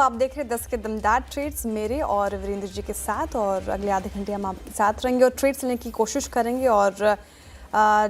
आप देख रहे हैं 10 के दमदार ट्रेड्स मेरे और वीरेंद्र जी के साथ, और अगले आधे घंटे हम आपके साथ रहेंगे और ट्रेड्स लेने की कोशिश करेंगे। और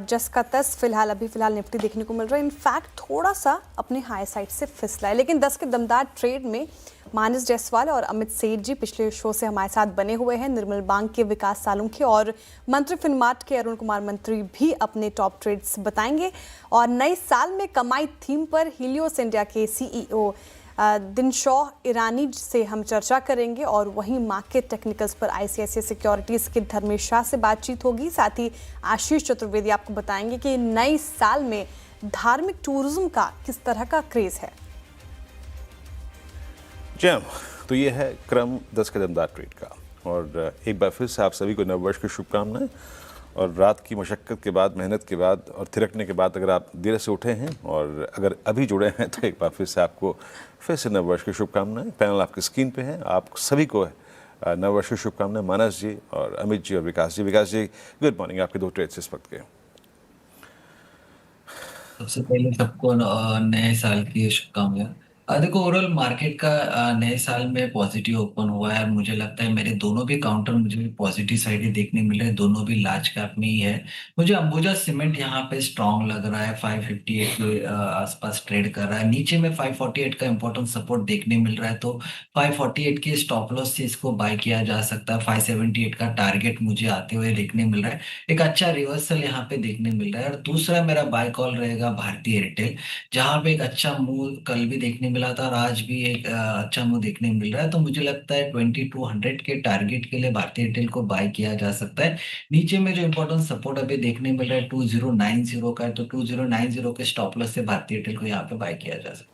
जस का तस फिलहाल निफ्टी देखने को मिल रहा है, इनफैक्ट थोड़ा सा अपने हाई साइड से फिसला है, लेकिन 10 के दमदार ट्रेड में मानस जायसवाल और अमित सेठ जी पिछले शो से हमारे साथ बने हुए हैं। निर्मल बांग के विकास सालुंखे और मंत्री फिनमार्ट के अरुण कुमार मंत्री भी अपने टॉप ट्रेड्स बताएंगे। और नए साल में कमाई थीम पर हीलियोस इंडिया के सीईओ दिनशॉ ईरानी से हम चर्चा करेंगे, और वहीं मार्केट टेक्निकल्स पर आईसीआईसीआई सिक्योरिटीज़ के धर्मेश शाह से बातचीत होगी। साथ ही आशीष चतुर्वेदी आपको बताएंगे कि नए साल में धार्मिक टूरिज्म का किस तरह का क्रेज है। जी हाँ, तो ये है क्रम 10 के दमदार ट्रेड का, और एक बार फिर से आप सभी को नववर्ष की शुभकामनाएं। और रात की मशक्क़त के बाद, मेहनत के बाद और थिरकने के बाद अगर आप देर से उठे हैं और अगर अभी जुड़े हैं तो एक बार फिर से आपको फिर से नववर्ष की शुभकामनाएं। पैनल आपकी स्क्रीन पे है, आप सभी को है नववर्ष की शुभकामनाएं। मानस जी और अमित जी और विकास जी। विकास जी, गुड मॉर्निंग। आपके दो ट्रेड्स इस वक्त के। सबसे पहले सबको नए साल की शुभकामनाएं। देखो, ओवरऑल मार्केट का नए साल में पॉजिटिव ओपन हुआ है। मुझे लगता है मेरे दोनों भी काउंटर मुझे पॉजिटिव साइड ही देखने मिल रहे हैं, दोनों भी लार्ज कैप में ही है। मुझे अंबुजा सीमेंट यहाँ पे स्ट्रांग लग रहा है, 558 के आसपास ट्रेड कर रहा है। नीचे में 548 का इंपॉर्टेंट सपोर्ट देखने मिल रहा है, तो 548 के स्टॉप लॉस से इसको बाय किया जा सकता है। 578 का टारगेट मुझे आते हुए देखने मिल रहा है। एक अच्छा रिवर्सल यहाँ पे देखने मिल रहा है। और दूसरा मेरा बाय कॉल रहेगा भारतीय एयरटेल, जहां पे एक अच्छा मूव कल भी देखने मिला था और आज भी एक अच्छा मूव देखने मिल रहा है। तो मुझे लगता है 2200 के टारगेट के लिए भारतीय एयरटेल को बाय किया जा सकता है। नीचे में जो इंपॉर्टेंट सपोर्ट अभी देखने मिल रहा है 2090 का है, तो 2090 के स्टॉप लॉस से भारतीय एयरटेल को यहाँ पे बाय किया जा सकता है।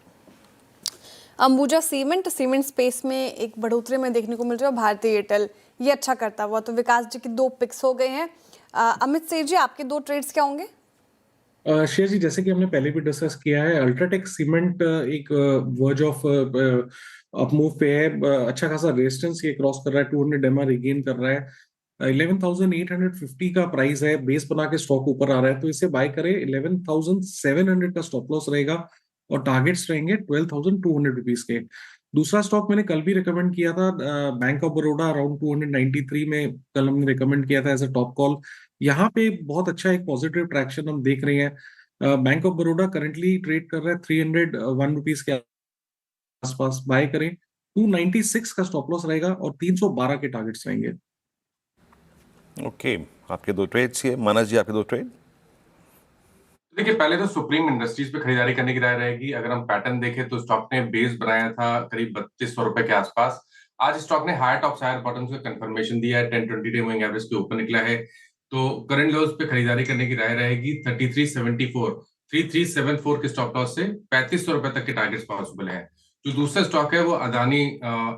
अंबुजा सीमेंट स्पेस में एक बढ़ोतरी में देखने को मिल रहा है, भारतीय एयरटेल ये अच्छा करता हुआ। तो विकास जी की दो पिक्स हो गए हैं। अमित सेठ जी, आपके दो ट्रेड्स क्या होंगे? शेयर जी, जैसे कि हमने पहले भी डिस्कस किया है, अल्ट्राटेक सीमेंट एक वर्ज ऑफ अपमूव पे है। अच्छा खासा रेजिस्टेंस ये क्रॉस कर रहा है, 200 एमआर रिगेन कर रहा है। 11,850 का प्राइस है, बेस बना के स्टॉक ऊपर आ रहा है, तो इसे बाय करें। 11,700 का स्टॉप लॉस रहेगा और टारगेट्स रहेंगे 12,200 रुपीज के। दूसरा स्टॉक मैंने कल भी रिकमेंड किया था, बैंक ऑफ बड़ौदा अराउंड 293 में कल हमने रिकमेंड किया था एज अ टॉप कॉल। यहाँ पे बहुत अच्छा एक पॉजिटिव ट्रैक्शन हम देख रहे हैं। Bank of Baroda currently trade कर रहा है 301 रुपीज के आसपास। बाय करें, 296 का स्टॉप लॉस रहेगा और 312 के टारगेट्स रहेंगे। ओके, आपके दो ट्रेड्स ये। मानस जी, आपके दो ट्रेड। देखिए, पहले तो सुप्रीम इंडस्ट्रीज पे खरीदारी करने की राय रहेगी। अगर हम पैटर्न देखें तो स्टॉक ने बेस बनाया था करीब 3200 रुपए के आसपास। आज स्टॉक ने हायर टॉप हायर बॉटम्स का कंफर्मेशन दिया है, 10-20 डे मूविंग एवरेज के ऊपर निकला है। तो करंट लेवल्स पे खरीदारी करने की राय रहेगी। 3374 के स्टॉप लॉस से 3500 रुपए तक के टारगेट्स पॉसिबल है। जो दूसरा स्टॉक है वो अदानी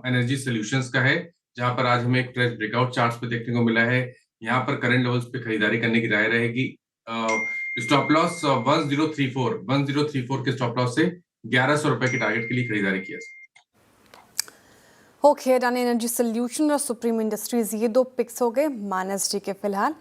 एनर्जी सोल्यूशंस का है, जहां पर आज हमें एक ट्रेड ब्रेकआउट चार्ट्स पे देखने को मिला है। यहाँ पर करंट लेवल्स पे खरीदारी करने की राय रहेगी। स्टॉप लॉस 1034 के स्टॉप लॉस से 1100 रुपए के टारगेट के लिए खरीदारी किया। ओके, अडानी एनर्जी सोल्यूशन और सुप्रीम इंडस्ट्रीज ये दो पिक्स हो गए मानस जी के फिलहाल।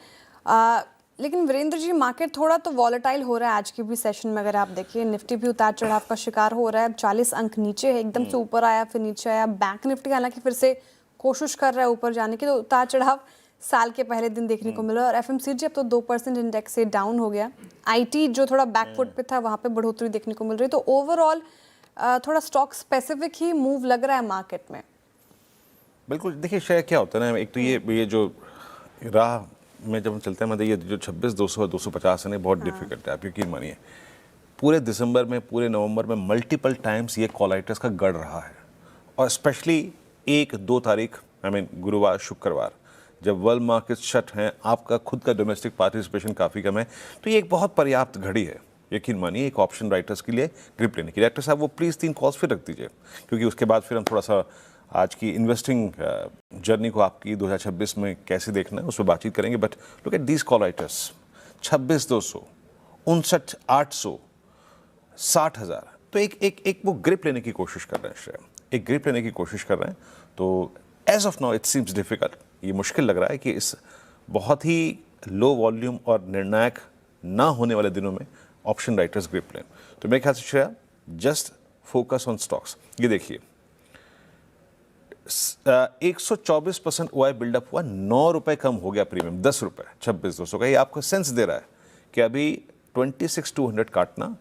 लेकिन वीरेंद्र जी, मार्केट थोड़ा तो वॉलेटाइल हो रहा है आज के भी सेशन में। अगर आप देखिए, निफ्टी भी उतार चढ़ाव का शिकार हो रहा है। 40 अंक नीचे है, एकदम से ऊपर आया फिर नीचे आया। बैंक निफ्टी हालांकि फिर से कोशिश कर रहा है ऊपर जाने की, तो उतार चढ़ाव साल के पहले दिन देखने को मिला। और एफएमसीजी अब तो 2% इंडेक्स से डाउन हो गया। आईटी जो थोड़ा बैकफुट पे था, वहां पे बढ़ोतरी देखने को मिल रही है। तो ओवरऑल थोड़ा स्टॉक स्पेसिफिक ही मूव लग रहा है मार्केट में। बिल्कुल, देखिए शेयर क्या होता है ना, एक तो ये जो राह में जब हम चलते हैं, मतलब ये जो 26,200 और 250 है ना, बहुत डिफिकल्ट है। आप यकीन मानिए, पूरे दिसंबर में, पूरे नवंबर में मल्टीपल टाइम्स ये कॉलाइटस का गढ़ रहा है। और स्पेशली 1-2 तारीख, गुरुवार शुक्रवार, जब वर्ल्ड मार्केट शट हैं, आपका खुद का डोमेस्टिक पार्टिसिपेशन काफ़ी कम है, तो ये एक बहुत पर्याप्त घड़ी है, यकीन मानिए, एक ऑप्शन राइटर्स के लिए ग्रिप लेने की। डायरेक्टर साहब, वो प्लीज़ 3 कॉल्स फिर रख दीजिए, क्योंकि उसके बाद फिर हम थोड़ा सा आज की इन्वेस्टिंग जर्नी को आपकी 2026 में कैसे देखना है उस पर बातचीत करेंगे। But look at these call writers, 26,200, 59,800, 60,000। तो एक वो ग्रिप लेने की कोशिश कर रहे हैं शेयर, एक ग्रिप लेने की कोशिश कर रहे हैं। तो as of now it seems difficult, ये मुश्किल लग रहा है कि इस बहुत ही लो वॉल्यूम और निर्णायक ना होने वाले दिनों में ऑप्शन राइटर्स ग्रिप लें। तो मेरे ख्याल से Shreya, just focus on stocks. ये देखिए, 124% OI बिल्डअप हुआ, 9 रुपए कम हो गया प्रीमियम, 10 रुपए, 26,200 का। ये आपको सेंस दे रहा है कि अभी 26,200 काटना,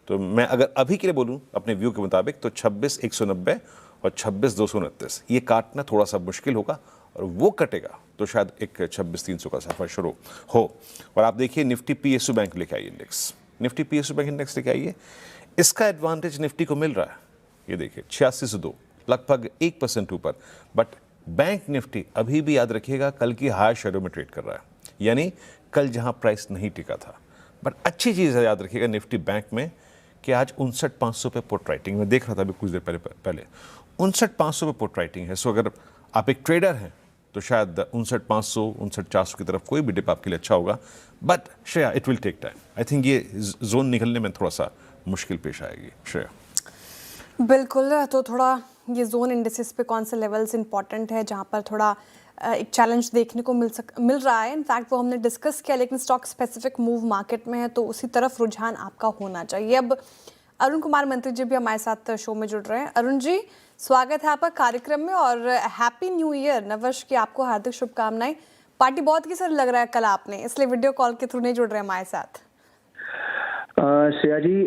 तो मैं अगर अभी के लिए बोलूं अपने व्यू के मुताबिक तो 26,190 और 26,229 ये काटना थोड़ा सा मुश्किल होगा, और वो कटेगा तो शायद एक 26,300 का सफर शुरू हो। और आप देखिए निफ्टी PSU बैंक लेके आइए index, Nifty PSU bank index लेके आइए, इसका एडवांटेज निफ्टी को मिल रहा है। ये देखिए 86 से 2, लगभग 1% ऊपर। बट बैंक निफ्टी अभी भी याद रखिएगा कल की हायर शेडो में ट्रेड कर रहा है, यानी कल जहां प्राइस नहीं टिका था। बट अच्छी चीज़ है, याद रखिएगा निफ्टी बैंक में कि आज 59,500 पे पुट राइटिंग में देख रहा था अभी कुछ देर पहले 59,500 पे पुट राइटिंग है। सो अगर आप एक ट्रेडर हैं तो शायद 59,500 59,400 की तरफ कोई भी डिप आपके लिए अच्छा होगा। But Shreya, it will take time. I think ये जोन निकलने में थोड़ा सा मुश्किल पेश आएगी श्रेया। बिल्कुल, तो थोड़ा ये जोन इंडेक्सेस पे कौन से लेवल्स इंपॉर्टेंट है जहाँ पर थोड़ा एक चैलेंज देखने को मिल रहा है। इनफैक्ट वो हमने डिस्कस किया, लेकिन स्टॉक स्पेसिफिक मूव मार्केट में है तो उसी तरफ रुझान आपका होना चाहिए। अब अरुण कुमार मंत्री जी भी हमारे साथ शो में जुड़ रहे हैं। अरुण जी, स्वागत है आपका कार्यक्रम में और हैप्पी न्यू ईयर, नववर्ष की आपको हार्दिक शुभकामनाएं। पार्टी बहुत की सर लग रहा है कल आपने, इसलिए वीडियो कॉल के थ्रू नहीं जुड़ रहे हमारे साथ। श्रेया जी,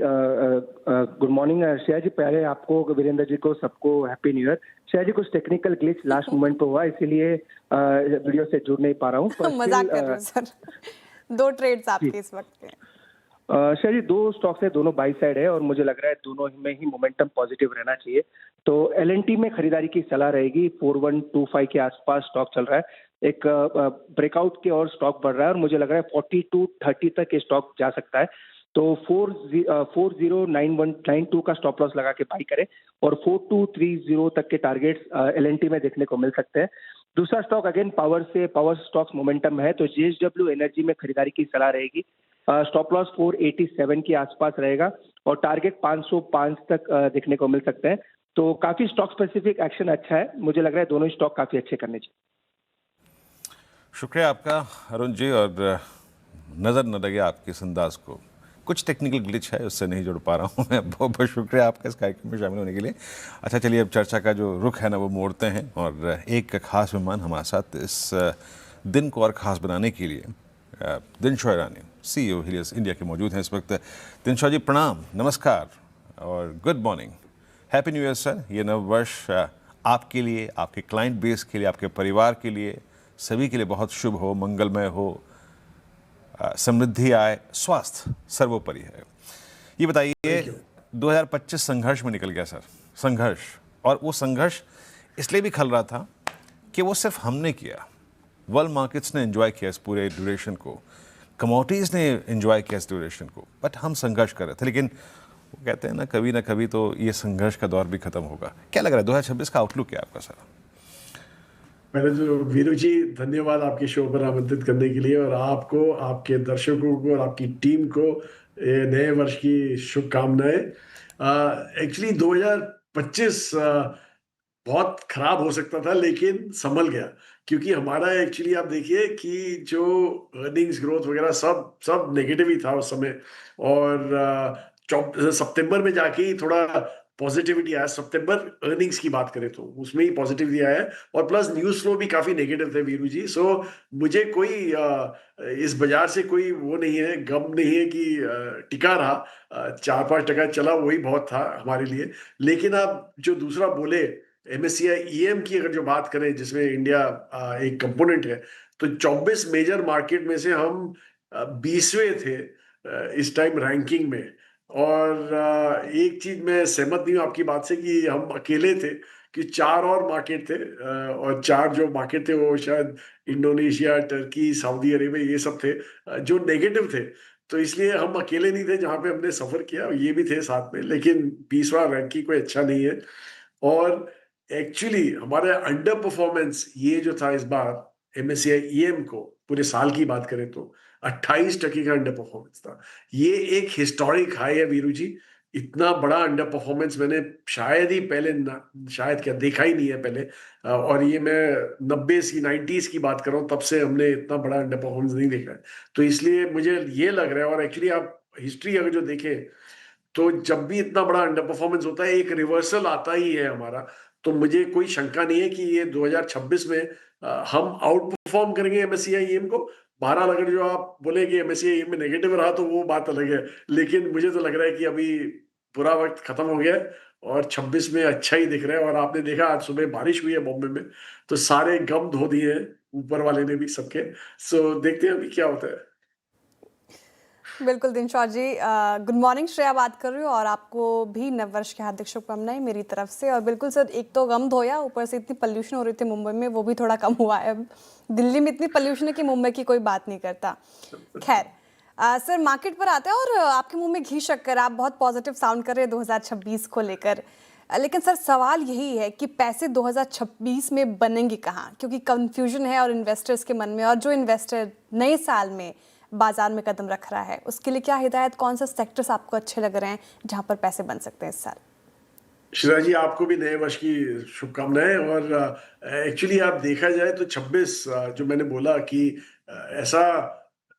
गुड मॉर्निंग। श्रेया जी, पहले आपको, वीरेंद्र जी को, सबको हैप्पी न्यू ईयर। श्रेया जी, कुछ टेक्निकल ग्लिच लास्ट मोमेंट पे हुआ, इसीलिए वीडियो से जुड़ नहीं पा रहा हूँ। मजाक कर रहे हो सर। 2 ट्रेड्स आपके इस वक्त के। श्रेया जी, 2 स्टॉक्स है, दोनों बाई साइड है और मुझे लग रहा है दोनों में ही मोमेंटम पॉजिटिव रहना चाहिए। तो L&T में खरीदारी की सलाह रहेगी। 4125 के आसपास स्टॉक चल रहा है, एक ब्रेकआउट की और स्टॉक बढ़ रहा है और मुझे लग रहा है 4230 तक ये स्टॉक जा सकता है। तो 409192 का स्टॉप लॉस लगा के बाई करें और 4230 तक के टारगेट्स L&T में देखने को मिल सकते हैं। दूसरा stock again power stocks momentum है, तो JSW एनर्जी में खरीदारी की सलाह रहेगी। स्टॉप लॉस 487 के आसपास रहेगा और टारगेट 505 तक देखने को मिल सकते हैं। तो काफी स्टॉक स्पेसिफिक एक्शन अच्छा है, मुझे लग रहा है दोनों स्टॉक काफी अच्छे करने चाहिए। शुक्रिया आपका अरुण जी, और नज़र न लगे आपके इस अंदाज को, कुछ टेक्निकल ग्लिच है उससे नहीं जुड़ पा रहा हूँ मैं। बहुत बहुत शुक्रिया आपका इस कार्यक्रम में शामिल होने के लिए। अच्छा चलिए, अब चर्चा का जो रुख है ना वो मोड़ते हैं, और एक खास मेहमान हमारे साथ इस दिन को और ख़ास बनाने के लिए दिनशॉय ईरानी, CEO हीलियस इंडिया के मौजूद हैं इस वक्त। दिनशॉय जी, प्रणाम, नमस्कार और good morning, happy new year sir. ये नव वर्ष आपके लिए, आपके क्लाइंट बेस के लिए, आपके परिवार के लिए, सभी के लिए बहुत शुभ हो, मंगलमय हो, समृद्धि आए, स्वास्थ्य सर्वोपरि है। ये बताइए, 2025 संघर्ष में निकल गया सर, संघर्ष, और वो संघर्ष इसलिए भी खल रहा था कि वो सिर्फ हमने किया, वर्ल्ड मार्केट्स ने एंजॉय किया इस पूरे ड्यूरेशन को, कमोडिटीज़ ने एंजॉय किया इस ड्यूरेशन को, बट हम संघर्ष कर रहे थे। लेकिन वो कहते हैं ना कभी तो ये संघर्ष का दौर भी खत्म होगा। क्या लग रहा है 2026 का आउटलुक क्या आपका सर? पहले तो वीरू जी, धन्यवाद आपके शो पर आमंत्रित करने के लिए, और आपको, आपके दर्शकों को और आपकी टीम को नए वर्ष की शुभकामनाएं। एक्चुअली 2025 बहुत खराब हो सकता था, लेकिन संभल गया, क्योंकि हमारा एक्चुअली आप देखिए कि जो अर्निंग्स ग्रोथ वगैरह सब नेगेटिव ही था उस समय, और सितंबर में जाके ही थोड़ा पॉजिटिविटी आया। सितंबर अर्निंग्स की बात करें तो उसमें ही पॉजिटिविटी आया है, और प्लस न्यूज फ्लो भी काफी नेगेटिव थे वीरू जी। सो मुझे कोई इस बाजार से कोई वो नहीं है, गम नहीं है कि टिका रहा, 4-5% चला, वही बहुत था हमारे लिए। लेकिन आप जो दूसरा बोले, MSCI EM की अगर जो बात करें, जिसमें इंडिया एक कंपोनेंट है, तो 24 मेजर मार्केट में से हम 20वें थे इस टाइम रैंकिंग में। और एक चीज मैं सहमत नहीं हूँ आपकी बात से कि हम अकेले थे, कि 4 और मार्केट थे, और 4 जो मार्केट थे वो शायद इंडोनेशिया, टर्की, सऊदी अरेबिया, ये सब थे जो नेगेटिव थे। तो इसलिए हम अकेले नहीं थे जहां पे हमने सफर किया, ये भी थे साथ में, लेकिन 20वां रैंकिंग कोई अच्छा नहीं है। और एक्चुअली हमारा अंडर परफॉर्मेंस ये जो था इस बार MSCI EM को, पूरे साल की बात करें तो 28% का अंडर परफॉर्मेंस था। ये एक हिस्टोरिक हाई है वीरू जी। इतना बड़ा अंडर परफॉर्मेंस मैंने शायद ही पहले, शायद क्या, देखा ही नहीं है पहले। और ये मैं 90s की बात कर रहा हूँ, तब से हमने इतना बड़ा अंडर परफॉर्मेंस नहीं देखा है। तो इसलिए मुझे ये लग रहा है, और एक्चुअली आप हिस्ट्री अगर जो देखें तो जब भी इतना बड़ा अंडर परफॉर्मेंस होता है, एक रिवर्सल आता ही है हमारा। तो मुझे कोई शंका नहीं है कि ये 2026 में हम आउट परफॉर्म करेंगे एमएससीआई ईएम को। बहरहाल अगर जो आप बोले कि एमएससीआई ईएम में नेगेटिव रहा तो वो बात अलग है, लेकिन मुझे तो लग रहा है कि अभी बुरा वक्त खत्म हो गया है और 26 में अच्छा ही दिख रहा है। और आपने देखा आज सुबह बारिश हुई है बॉम्बे में, तो सारे गम धो दिए हैं ऊपर वाले ने भी सबके। सो देखते हैं अभी क्या होता है। बिल्कुल दिनशॉर जी, गुड मॉर्निंग, श्रेया बात कर रही हूँ और आपको भी नववर्ष की हार्दिक शुभकामनाएं मेरी तरफ से। और बिल्कुल सर, एक तो गम धोया, ऊपर से इतनी पोल्यूशन हो रही थी मुंबई में, वो भी थोड़ा कम हुआ है। अब दिल्ली में इतनी पोल्यूशन है कि मुंबई की कोई बात नहीं करता। खैर सर, मार्केट पर आते हैं और आपके मुंह में घी शक्कर, आप बहुत पॉजिटिव साउंड कर रहे हैं 2026 को लेकर। लेकिन सर सवाल यही है कि पैसे 2026 में बनेंगे कहाँ, क्योंकि कंफ्यूजन है और इन्वेस्टर्स के मन में। और जो इन्वेस्टर नए साल में बाजार में कदम रख रहा है, उसके लिए क्या हिदायत, कौन सा सेक्टर्स आपको अच्छे लग रहे हैं जहां पर पैसे बन सकते हैं इस साल? शिरा जी, आपको भी नए वर्ष की शुभकामनाएं। और एक्चुअली आप देखा जाए तो 26 जो मैंने बोला कि ऐसा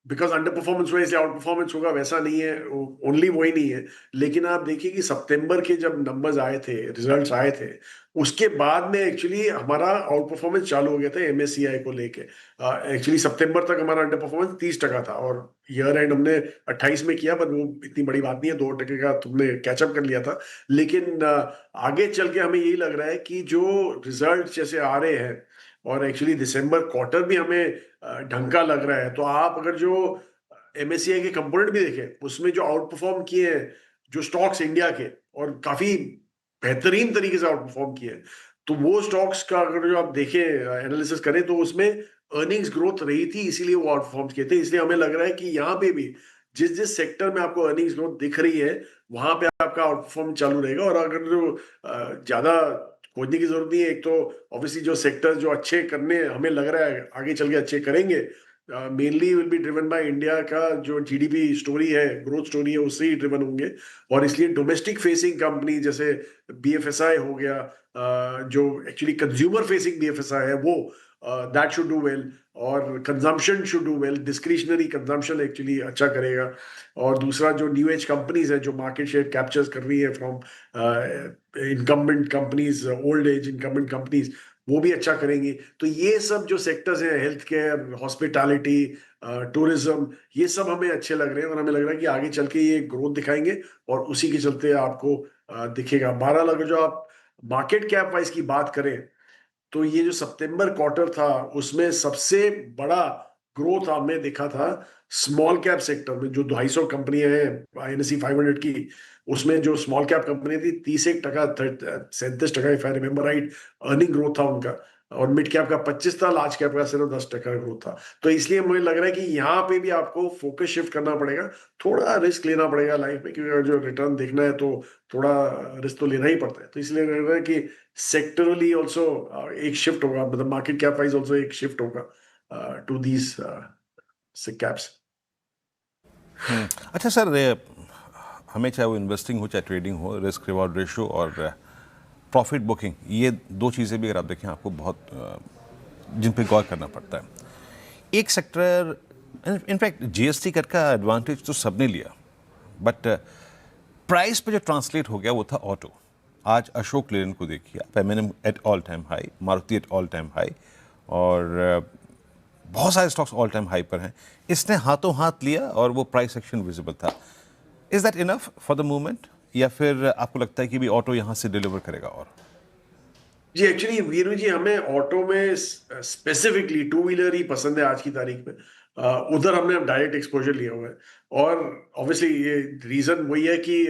बिकॉज अंडर परफॉर्मेंस हुआ इसलिए आउट परफॉर्मेंस होगा, वैसा नहीं है, ओनली वही नहीं है। लेकिन आप देखिए कि सितंबर के जब नंबर्स आए थे, रिजल्ट्स आए थे, उसके बाद में एक्चुअली हमारा आउट परफॉर्मेंस चालू हो गया था एमएससीआई को लेके। एक्चुअली सितंबर तक हमारा अंडर परफॉर्मेंस 30% था और ईयर एंड हमने 28 में किया, पर वो इतनी बड़ी बात नहीं है, 2% का तुमने कैचअप कर लिया था। लेकिन आगे चल के हमें यही लग रहा है कि जो रिजल्ट जैसे आ रहे हैं और एक्चुअली दिसंबर क्वार्टर भी हमें ढंग का लग रहा है, तो आप अगर जो एमएससीआई के कंपोनेंट भी देखें, उसमें जो आउट परफॉर्म किए हैं जो स्टॉक्स इंडिया के, और काफी बेहतरीन तरीके से आउट परफॉर्म किए हैं, तो वो स्टॉक्स का अगर जो आप देखें, एनालिसिस करें, तो उसमें अर्निंग्स ग्रोथ रही थी, इसीलिए वो आउट परफॉर्म किए थे। इसलिए हमें लग रहा है कि यहाँ पे भी जिस जिस सेक्टर में आपको अर्निंग्स ग्रोथ दिख रही है, वहां पे आपका आउट परफॉर्म चालू रहेगा। और अगर जो ज्यादा खोजने की जरूरत नहीं है, एक तो ऑब्वियसली जो सेक्टर जो अच्छे करने हमें लग रहा है आगे चल के अच्छे करेंगे, mainly will be driven by India का जो जीडीपी स्टोरी है, ग्रोथ स्टोरी है, उससे ही ड्रिवन होंगे। और इसलिए डोमेस्टिक फेसिंग कंपनी जैसे बीएफएसआई हो गया, जो एक्चुअली कंज्यूमर फेसिंग बीएफएसआई है, वो दैट शुड डू वेल। और consumption should do well, discretionary consumption actually अच्छा करेगा। और दूसरा जो न्यू एज कंपनीज है जो मार्केट शेयर कैप्चर्स कर रही है from incumbent companies, old age incumbent companies, वो भी अच्छा करेंगी। तो ये सब जो सेक्टर्स हैं, हेल्थ केयर, हॉस्पिटैलिटी, टूरिज्म, ये सब हमें अच्छे लग रहे हैं और हमें लग रहा है कि आगे चल के ये ग्रोथ दिखाएंगे और उसी के चलते आपको दिखेगा। बहरहाल अगर जो आप मार्केट कैप वाइज की बात करें, तो ये जो सितंबर क्वार्टर था, उसमें सबसे बड़ा ग्रोथ हमें दिखा था स्मॉल कैप सेक्टर में। जो 250 कंपनियां हैं आईएनएसई 500 की, उसमें जो स्मॉल कैप कंपनी थी 31%, 37%, if I remember right, earning growth था उनका। और मिड कैप का 25 था, लार्ज कैप का सिर्फ 10% ग्रोथ था। तो इसलिए मुझे लग रहा है कि यहाँ पे भी आपको फोकस शिफ्ट करना पड़ेगा, थोड़ा रिस्क लेना पड़ेगा लाइफ में, क्योंकि अगर जो रिटर्न देखना है तो थोड़ा रिस्क तो लेना ही पड़ता है। तो इसलिए लग रहा है कि सेक्टरली ऑल्सो एक शिफ्ट होगा, मतलब मार्केट कैप वाइज ऑल्सो एक शिफ्ट होगा टू दीज कैप्स। अच्छा सर, हमें चाहे वो इन्वेस्टिंग हो चाहे ट्रेडिंग हो, रिस्क रिवॉर्ड रेशो और प्रॉफिट बुकिंग, ये दो चीज़ें भी अगर आप देखें आपको बहुत जिन पे गौर करना पड़ता है। एक सेक्टर, इनफैक्ट जीएसटी कर का एडवांटेज तो सबने लिया, बट प्राइस पे जो ट्रांसलेट हो गया वो था ऑटो। आज अशोक लेलैंड को देखिए आप, MNM at all time high, Maruti at all time high, और बहुत सारे स्टॉक्स ऑल टाइम हाई पर हैं। इसने हाथों हाथ लिया और वो प्राइस एक्शन विजिबल था। Is that enough for the movement, या फिर आपको लगता है कि भी ऑटो यहाँ से डिलीवर करेगा? और जी एक्चुअली वीरू जी, हमें ऑटो में स्पेसिफिकली टू व्हीलर ही पसंद है आज की तारीख में। उधर हमने डायरेक्ट एक्सपोजर लिया हुआ है। और ऑब्वियसली ये रीजन वही है कि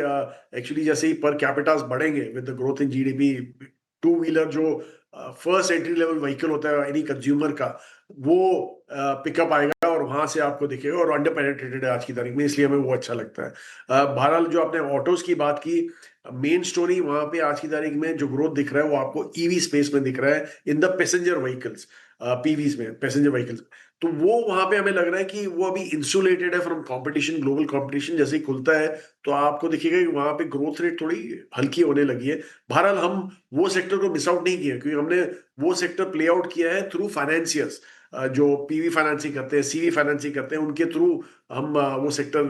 एक्चुअली जैसे ही पर कैपिटास बढ़ेंगे with the growth in GDP, two wheeler जो फर्स्ट एंट्री लेवल व्हीकल होता है एनी कंज्यूमर का, वो पिकअप आएगा और वहां से आपको दिखेगा। और अंडर पेनिट्रेटेड है आज की तारीख में, इसलिए हमें वो अच्छा लगता है। बहरहाल जो आपने ऑटोज की बात की, मेन स्टोरी वहां पे आज की तारीख में जो ग्रोथ दिख रहा है वो आपको ईवी स्पेस में दिख रहा है, इन द पैसेंजर व्हीकल्स, पीवीज में, पैसेंजर व्हीकल्स। तो वो वहां पे हमें लग रहा है कि वो अभी इंसुलेटेड है फ्रॉम कंपटीशन, ग्लोबल कंपटीशन। जैसे ही खुलता है तो आपको दिखेगा कि वहां पे ग्रोथ रेट थोड़ी हल्की होने लगी है। बहरहाल हम वो सेक्टर को मिस आउट नहीं किया, क्योंकि हमने वो सेक्टर प्ले आउट किया है थ्रू फाइनेंसियर्स, जो पीवी फाइनेंसिंग करते हैं, सीवी फाइनेंसिंग करते हैं, उनके थ्रू हम वो सेक्टर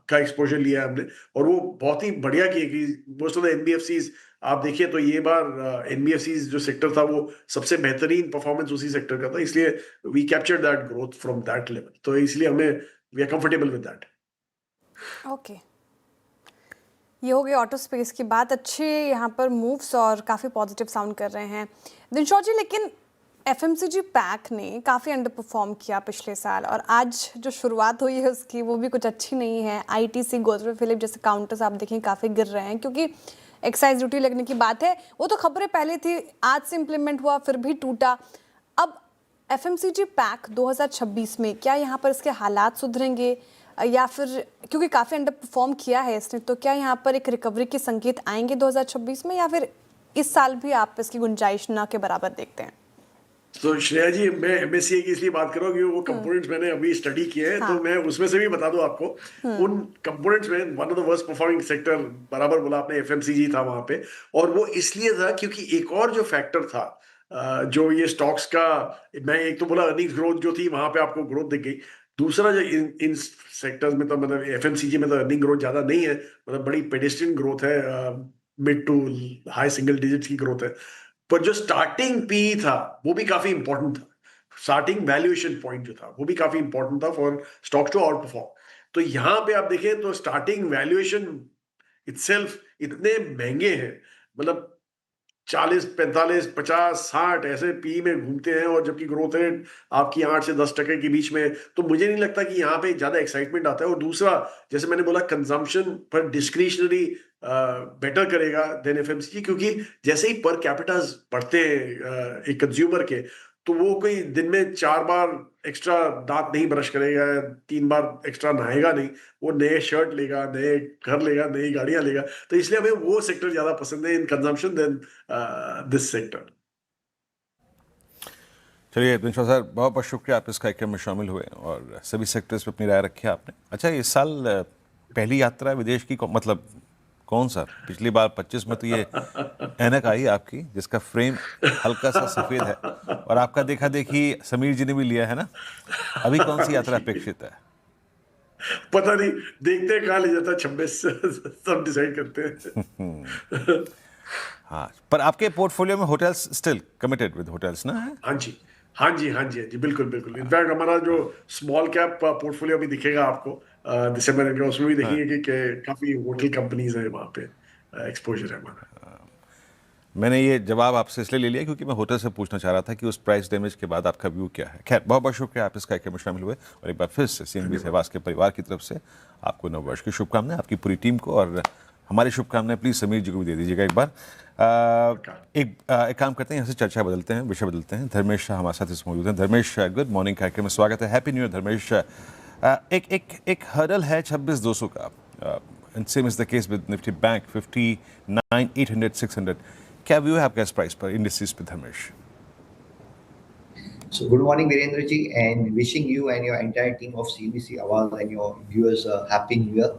का एक्सपोजर लिया है हमने। और वो बहुत ही बढ़िया किए कि मोस्ट ऑफ द एनबीएफसीज आप देखिए तो ये बार एनबीएफसी जो सेक्टर था वो सबसे बेहतरीन परफॉर्मेंस उसी सेक्टर का था, इसलिए we captured that growth from that level, तो इसलिए हमें we are comfortable with that. Okay, ये हो गई ऑटो स्पेस की बात। अच्छे यहाँ पर मूव्स और काफ़ी पॉजिटिव साउंड कर रहे हैं दिनशॉट जी, लेकिन एफएमसीजी पैक ने काफ़ी अंडर परफॉर्म किया पिछले साल और आज जो शुरुआत हुई है उसकी वो भी कुछ अच्छी नहीं है। आईटीसी, गोदरेज फिलिप जैसे काउंटर्स आप देखें काफ़ी गिर रहे हैं, क्योंकि एक्साइज ड्यूटी लगने की बात है, वो तो खबरें पहले थी, आज से इम्प्लीमेंट हुआ फिर भी टूटा। अब एफएमसीजी पैक 2026 में क्या यहाँ पर इसके हालात सुधरेंगे या फिर, क्योंकि काफ़ी अंडर परफॉर्म किया है इसने, तो क्या यहाँ पर एक रिकवरी के संकेत आएंगे 2026 में, या फिर इस साल भी आप इसकी गुंजाइश न के बराबर देखते हैं? तो श्रेया जी, मैं एमएससीआई की इसलिए बात कर रहा हूँ कि वो कंपोनेंट्स मैंने अभी स्टडी किए हैं, तो मैं उसमें से भी बता दूं आपको। उन कंपोनेंट्स में one of the worst performing sector, बराबर बोला आपने, एफएमसीजी था वहां पे, और वो इसलिए था क्योंकि एक और जो फैक्टर था जो ये स्टॉक्स का, मैं एक तो बोला अर्निंग्स ग्रोथ जो थी वहां पे आपको ग्रोथ दिख गई, दूसरा जो इन सेक्टर्स में तो मतलब एफएमसीजी में तो अर्निंग ग्रोथ ज्यादा नहीं है, मतलब बड़ी पेडेस्ट्रियन ग्रोथ है, mid to high single digit की ग्रोथ है, पर जो स्टार्टिंग पी था वो भी काफी इंपॉर्टेंट था, स्टार्टिंग वैल्यूएशन पॉइंट जो था वो भी काफी इंपॉर्टेंट था for stocks to outperform. तो यहां पे आप देखें तो स्टार्टिंग वैल्यूएशन इटसेल्फ इतने महंगे हैं, मतलब 40, 45, 50, 60 ऐसे पी में घूमते हैं, और जबकि ग्रोथ रेट आपकी 8 से 10% के बीच में, तो मुझे नहीं लगता कि यहाँ पे ज्यादा एक्साइटमेंट आता है। और दूसरा, जैसे मैंने बोला, कंजम्पशन पर डिस्क्रिशनरी बेटर करेगा देन एफएमसीजी, क्योंकि जैसे ही पर कैपिटास बढ़ते हैं एक कंज्यूमर के, तो वो कोई दिन में 4 बार एक्स्ट्रा दांत नहीं ब्रश करेगा, 3 बार एक्स्ट्रा नहाएगा नहीं, वो नए शर्ट लेगा, नए घर लेगा, नई गाड़ियां लेगा, तो इसलिए हमें वो सेक्टर ज्यादा पसंद है in consumption then this sector. चलिए दिनशॉट सर, बहुत बहुत शुक्रिया, आप इस कार्यक्रम में शामिल हुए और सभी सेक्टर्स पे अपनी राय रखी आपने। अच्छा, इस साल पहली यात्रा विदेश की मतलब कौन सा? पिछली बार 25 में तो ये ऐनक आई आपकी जिसका फ्रेम हल्का सा सफेद है, और आपका देखा देखी समीर जी ने भी लिया है ना, अभी कौन सी यात्रा अपेक्षित है? पता नहीं, देखते हैं कहाँ ले जाता है, 26 सब डिसाइड करते हैं। हाँ, पर आपके पोर्टफोलियो में hotels still committed with hotels ना? हाँ जी, हाँ जी, हाँ जी, हाँ जी, बिल्कुल बिल्कुल। इनफैक्ट हमारा जो स्मॉल कैप पोर्टफोलियो भी दिखेगा आपको दिसंबर का, उसमें भी देखेंगे कि काफी होटल कंपनीज है वहाँ पे, एक्सपोजर है हमारा। मैंने ये जवाब आपसे इसलिए ले लिया क्योंकि मैं होटल से पूछना चाह रहा था कि उस प्राइस डैमेज के बाद आपका व्यू क्या है। खैर, बहुत बहुत शुक्रिया, आप इस कार्यक्रम में शामिल हुए, और एक बार फिर से सीएनबी सहवाग के परिवार की तरफ से आपको नववर्ष की शुभकामनाएं, आपकी पूरी टीम को, और हमारी शुभकामनाएं प्लीज़ समीर जी को भी दे दीजिएगा एक बार। एक काम करते हैं, यहाँ से चर्चा बदलते हैं, विषय बदलते हैं। धर्मेश शाह हमारे साथ इस मौजूद हैं। धर्मेश, गुड मॉर्निंग, कार्यक्रम में स्वागत है, हैप्पी न्यू ईयर धर्मेश। एक हर्डल है 26,200 का, and same is the case with Nifty bank 59,800, 600। क्या व्यू है आपका इस प्राइस पर, इंडिसेस पे Dharmesh? So good morning, Virendra ji, and wishing you and your entire team of CNBC Awaz and your viewers a happy new year.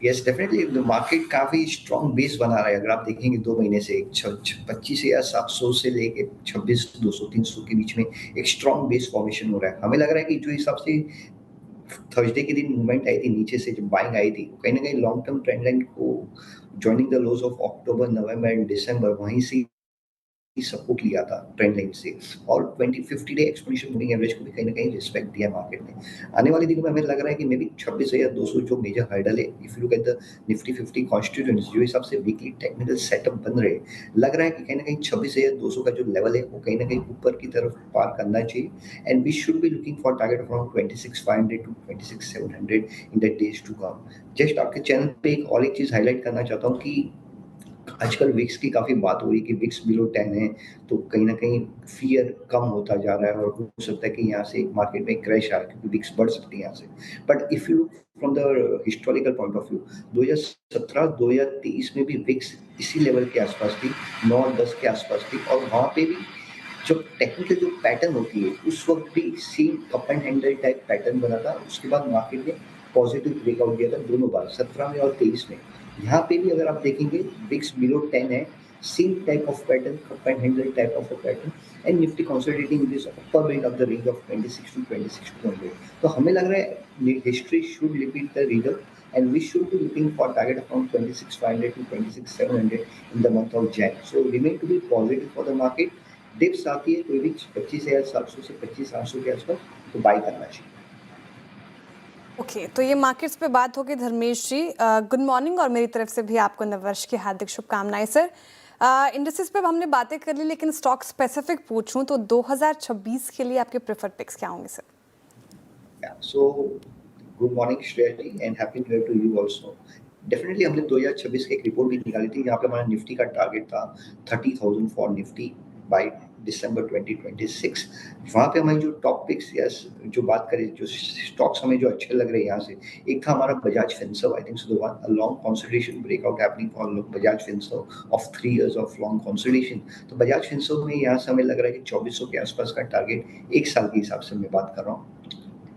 Yes, definitely the market काफी strong base बना रहा है। अगर आप देखेंगे 2 महीने से 25,700 से लेके 26,200, 300 के बीच में एक strong base formation हो रहा है। हमें लग रहा है कि जो हिसाब से थर्सडे के दिन मूवमेंट आई थी नीचे से, जब बाइंग आई थी, कहीं ना कहीं लॉन्ग टर्म ट्रेंड लाइन को joining the lows of October, November and December वहीं से सपोर्ट लिया था ट्रेंड लाइन से, और 50 डे एक्सपोनेंशियल मूविंग एवरेज को भी कहीं ना कहीं रिस्पेक्ट दिया मार्केट ने। आने वाले दिनों में हमें लग रहा है कि मे बी 26,200 जो मेजर हर्डल है, if you look at the Nifty 50 constituents, जो हिसाब से वीकली टेक्निकल सेटअप बन रहे, लग रहा है कि कहीं ना कहीं 26,200 का जो लेवल है वो कहीं ना कहीं ऊपर की तरफ पार करना चाहिए, and we should be looking for target around 26,500 to 26,700 in the days to come. Just आपके चैनल पे एक और एक चीज हाईलाइट करना चाहता हूँ कि आजकल विक्स की काफी बात हो रही है कि विक्स बिलो 10 है, तो कहीं ना कहीं फियर कम होता जा रहा है, और हो सकता है कि यहाँ से मार्केट में क्रैश आए क्योंकि विक्स बढ़ सकती है यहाँ से। But if you look from the historical point of view, 2017-2023 में भी विक्स इसी लेवल के आसपास थी, 9-10 के आसपास थी, और वहाँ पे भी जो टेक्निकल जो पैटर्न होती है उस वक्त भी same cup and handle type pattern बना था। उसके बाद मार्केट ने पॉजिटिव ब्रेकआउट दिया था दोनों बार, 17 में और 23 में। यहाँ पे भी अगर आप देखेंगे विक्स बिलो 10 है, same type of pattern, cup and handle type of a pattern, and Nifty consolidating in this upper bound of the range of 26 to 26.8। तो हमें लग रहा है history should repeat the result, and we should be looking for target around 26,500 to 26,700 in the month of Jan. So remain to be positive for the market. Dips आती है कोई भी 25,700 से 25,800 के आसपास तो बाय करना चाहिए। ओके, तो ये मार्केट्स पे बात होगी। धर्मेश जी गुड मॉर्निंग और मेरी तरफ से भी आपको नववर्ष की हार्दिक शुभकामनाएं सर। इंडस्ट्रीज पे हमने बातें कर ली, लेकिन स्टॉक स्पेसिफिक पूछूं तो 2026 के लिए आपके प्रेफर्ड पिक्स क्या होंगे sir? So good morning Shreya ji and happy new year to you also. Definitely हमने 2026 की एक रिपोर्ट भी निकाली थी जहाँ पे हमारा निफ्टी का टारगेट था 30,000 फॉर निफ्टी बाय दिसंबर 2026। वहाँ पे हमारी जो टॉप पिक्स या जो बात करें जो स्टॉक्स हमें जो अच्छे लग रहे हैं यहाँ से, एक था हमारा Bajaj Finserv. I think so the one a long consolidation breakout happening for Bajaj Finserv of 3 years of long consolidation. तो बजाज फिनसर्व में यहाँ से हमें लग रहा है कि 2400 के आसपास का टारगेट एक साल के हिसाब से मैं बात कर रहा हूँ।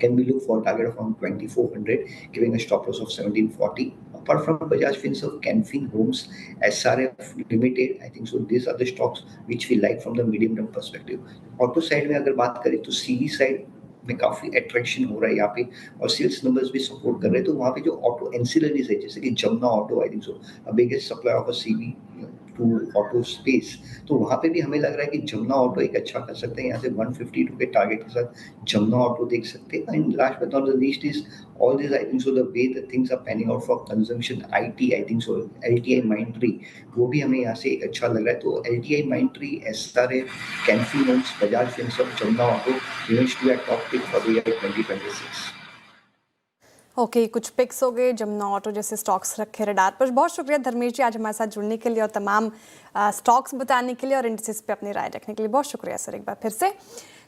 Can we look for a target of around 2,400, giving a stop loss of 1,740? Apart from Bajaj Finserv, Canfin Homes, SRF Limited, I think so. These are the stocks which we like from the medium term perspective. Auto side में अगर बात करें तो CV side में काफी attraction हो रहा है यहाँ पे और सेल्स नंबर्स भी सपोर्ट कर रहे हैं। तो वहाँ पे जो ऑटो एंसिलरीज है जैसे कि Jamna auto, I think so biggest supplier of a CV to auto space, तो वहाँ पे भी हमें लग रहा है कि जमुना ऑटो एक अच्छा कर सकते हैं। यहाँ से 152 के टारगेट के साथ जमुना ऑटो देख सकते हैं। And last but not the least is all this I think so the way the things are panning out for consumption. IT I think so LTI Mindtree वो भी हमें यहाँ से एक अच्छा लग रहा है। तो LTI Mindtree, SRF, Canfin Homes, Bajaj Finserv, Jamuna auto remains to be a top pick for the year 2026। Okay, कुछ पिक्स हो गए, जमुना ऑटो जैसे स्टॉक्स रखे रडार पर। बहुत शुक्रिया धर्मेश जी आज हमारे साथ जुड़ने के लिए और तमाम स्टॉक्स बताने के लिए और इंडिसेस पे अपनी राय रखने के लिए। बहुत शुक्रिया सर एक बार फिर से।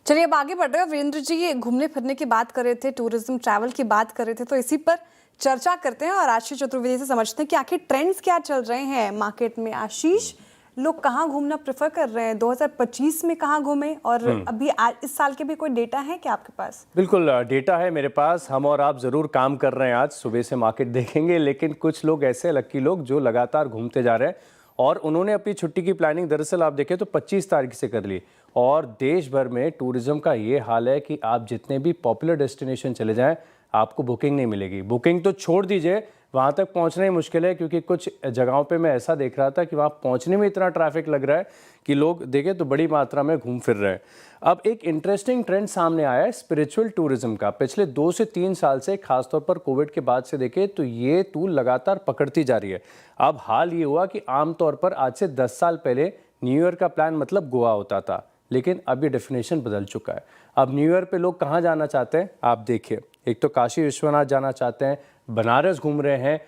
चलिए अब आगे बढ़ रहे हैं। वीरेंद्र जी घूमने फिरने की बात कर रहे थे, टूरिज्म ट्रैवल की बात कर रहे थे, तो इसी पर चर्चा करते हैं और आशीष चतुर्वेदी से समझते हैं कि आखिर ट्रेंड्स क्या चल रहे हैं मार्केट में। आशीष, लोग कहाँ घूमना प्रेफर कर रहे हैं? 2025 में कहाँ घूमे और अभी इस साल के भी कोई डेटा है क्या आपके पास? बिल्कुल डेटा है मेरे पास। हम और आप ज़रूर काम कर रहे हैं, आज सुबह से मार्केट देखेंगे, लेकिन कुछ लोग ऐसे लक्की लोग जो लगातार घूमते जा रहे हैं और उन्होंने अपनी छुट्टी की प्लानिंग दरअसल आप देखें तो 25 तारीख से कर ली। और देश भर में टूरिज्म का ये हाल है कि आप जितने भी पॉपुलर डेस्टिनेशन चले जाएं आपको बुकिंग नहीं मिलेगी। बुकिंग तो छोड़ दीजिए, वहाँ तक पहुँचना ही मुश्किल है, क्योंकि कुछ जगहों पे मैं ऐसा देख रहा था कि वहाँ पहुँचने में इतना ट्रैफिक लग रहा है कि लोग देखें तो बड़ी मात्रा में घूम फिर रहे हैं। अब एक इंटरेस्टिंग ट्रेंड सामने आया है स्पिरिचुअल टूरिज्म का। पिछले 2 से 3 साल से, खासतौर पर कोविड के बाद से देखें तो ये टूल लगातार पकड़ती जा रही है। अब हाल ये हुआ कि आमतौर पर आज से 10 साल पहले न्यू ईयर का प्लान मतलब गोवा होता था, लेकिन अब ये डेफिनेशन बदल चुका है। अब न्यू ईयर पे लोग कहाँ जाना चाहते हैं आप देखिए, एक तो काशी विश्वनाथ जाना चाहते हैं, बनारस घूम रहे हैं,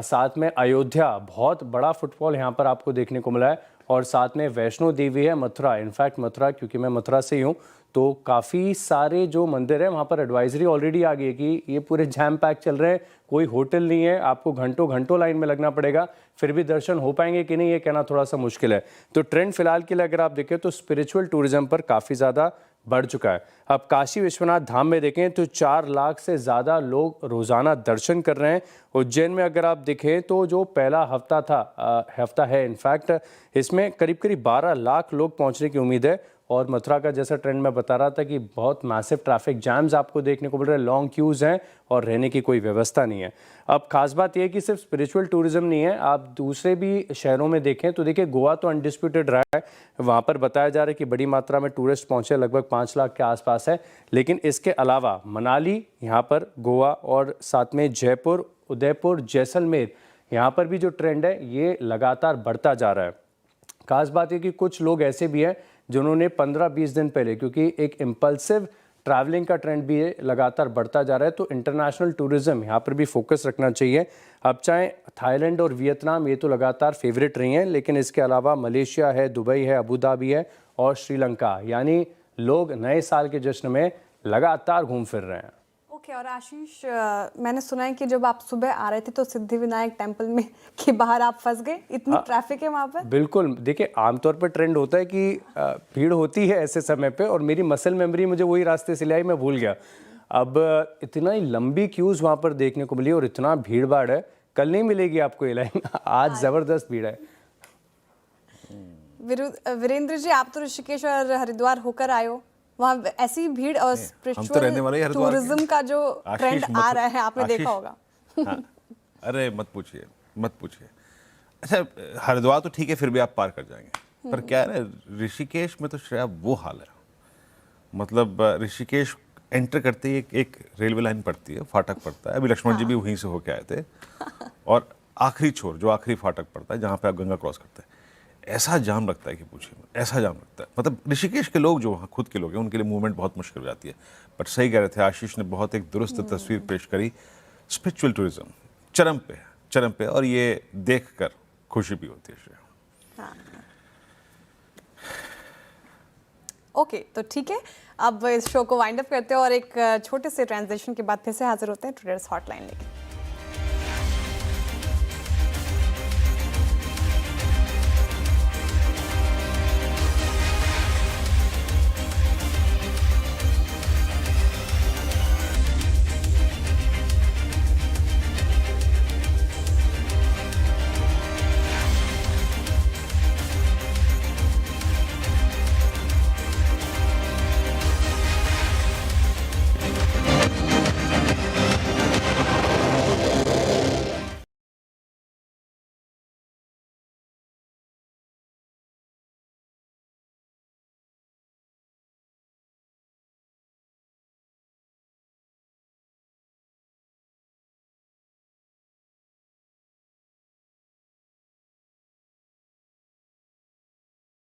साथ में अयोध्या, बहुत बड़ा फुटफॉल यहाँ पर आपको देखने को मिला है, और साथ में वैष्णो देवी है, मथुरा। इनफैक्ट मथुरा, क्योंकि मैं मथुरा से ही हूँ, तो काफ़ी सारे जो मंदिर हैं वहाँ पर एडवाइजरी ऑलरेडी आ गई है कि ये पूरे जैम पैक चल रहे हैं, कोई होटल नहीं है, आपको घंटों घंटों लाइन में लगना पड़ेगा, फिर भी दर्शन हो पाएंगे कि नहीं ये कहना थोड़ा सा मुश्किल है। तो ट्रेंड फिलहाल के लिए अगर आप देखें तो स्पिरिचुअल टूरिज्म पर काफ़ी ज़्यादा बढ़ चुका है। अब काशी विश्वनाथ धाम में देखें तो 4 लाख से ज़्यादा लोग रोज़ाना दर्शन कर रहे हैं। उज्जैन में अगर आप देखें तो जो पहला हफ्ता है इनफैक्ट, इसमें करीब करीब 12 लाख लोग पहुंचने की उम्मीद है। और मथुरा का जैसा ट्रेंड मैं बता रहा था कि बहुत मैसिव ट्रैफिक जैम्स आपको देखने को मिल रहे हैं, लॉन्ग क्यूज़ हैं और रहने की कोई व्यवस्था नहीं है। अब खास बात यह है कि सिर्फ स्पिरिचुअल टूरिज्म नहीं है, आप दूसरे भी शहरों में देखें तो देखिए गोवा तो अनडिस्प्यूटेड रहा है, वहाँ पर बताया जा रहा है कि बड़ी मात्रा में टूरिस्ट पहुँचे, लगभग 5 लाख के आसपास है। लेकिन इसके अलावा मनाली, यहाँ पर गोवा और साथ में जयपुर, उदयपुर, जैसलमेर, यहाँ पर भी जो ट्रेंड है ये लगातार बढ़ता जा रहा है। खास बात है कि कुछ लोग ऐसे भी हैं जिन्होंने 15-20 दिन पहले, क्योंकि एक इम्पल्सिव ट्रैवलिंग का ट्रेंड भी है, लगातार बढ़ता जा रहा है, तो इंटरनेशनल टूरिज्म यहाँ पर भी फोकस रखना चाहिए। अब चाहे थाईलैंड और वियतनाम ये तो लगातार फेवरेट रही हैं, लेकिन इसके अलावा मलेशिया है, दुबई है, अबू धाबी है और श्रीलंका, यानी लोग नए साल के जश्न में लगातार घूम फिर रहे हैं। ओके, और आशीष, मैंने सुना है कि जब आप सुबह आ रहे थे तो सिद्धिविनायक टेम्पल में के बाहर आप फंस गए, इतनी ट्रैफिक है वहाँ पर। बिल्कुल, देखिए आमतौर पर ट्रेंड होता है कि भीड़ होती है ऐसे समय पे, और मेरी मसल मेमोरी मुझे वही रास्ते से ले आई, मैं भूल गया। अब इतना ही लंबी क्यूज वहाँ पर देखने को मिली और इतना भीड़ भाड़ है, कल नहीं मिलेगी आपको ये लाइन, आज जबरदस्त भीड़ है। वीरेंद्र जी, आप तो ऋषिकेश और हरिद्वार होकर आए हो, वहाँ ऐसी भीड़ और हम तो रहने वाले स्पिरिचुअल टूरिज्म का जो ट्रेंड आ रहा है आपने देखा होगा। हाँ, अरे मत पूछिए, मत पूछिए। अच्छा, हरिद्वार तो ठीक है, फिर भी आप पार कर जाएंगे, पर क्या है ना, ऋषिकेश में तो श्रेया वो हाल है। मतलब ऋषिकेश एंटर करते ही एक रेलवे लाइन पड़ती है, फाटक पड़ता है। अभी लक्ष्मण जी भी वहीं से होके आए थे। और आखिरी छोर जो आखिरी फाटक पड़ता है, जहाँ पे आप गंगा क्रॉस करते हैं, ऐसा जाम लगता है कि पूछिए मत, ऐसा जाम लगता है। मतलब ऋषिकेश के लोग जो वहाँ खुद के लोग हैं, उनके लिए मूवमेंट बहुत मुश्किल हो जाती है। बट सही कह रहे थे आशीष ने, बहुत एक दुरुस्त तस्वीर पेश करी। स्पिरिचुअल टूरिज्म चरम पे है, चरम पे, और ये देख कर खुशी भी होती है श्रेया। हाँ। ओके, तो ठीक है, अब इस शो को वाइंड अप करते हैं और एक छोटे से ट्रांजिशन के बाद फिर से हाजिर होते हैं ट्रेडर्स हॉटलाइन लेके।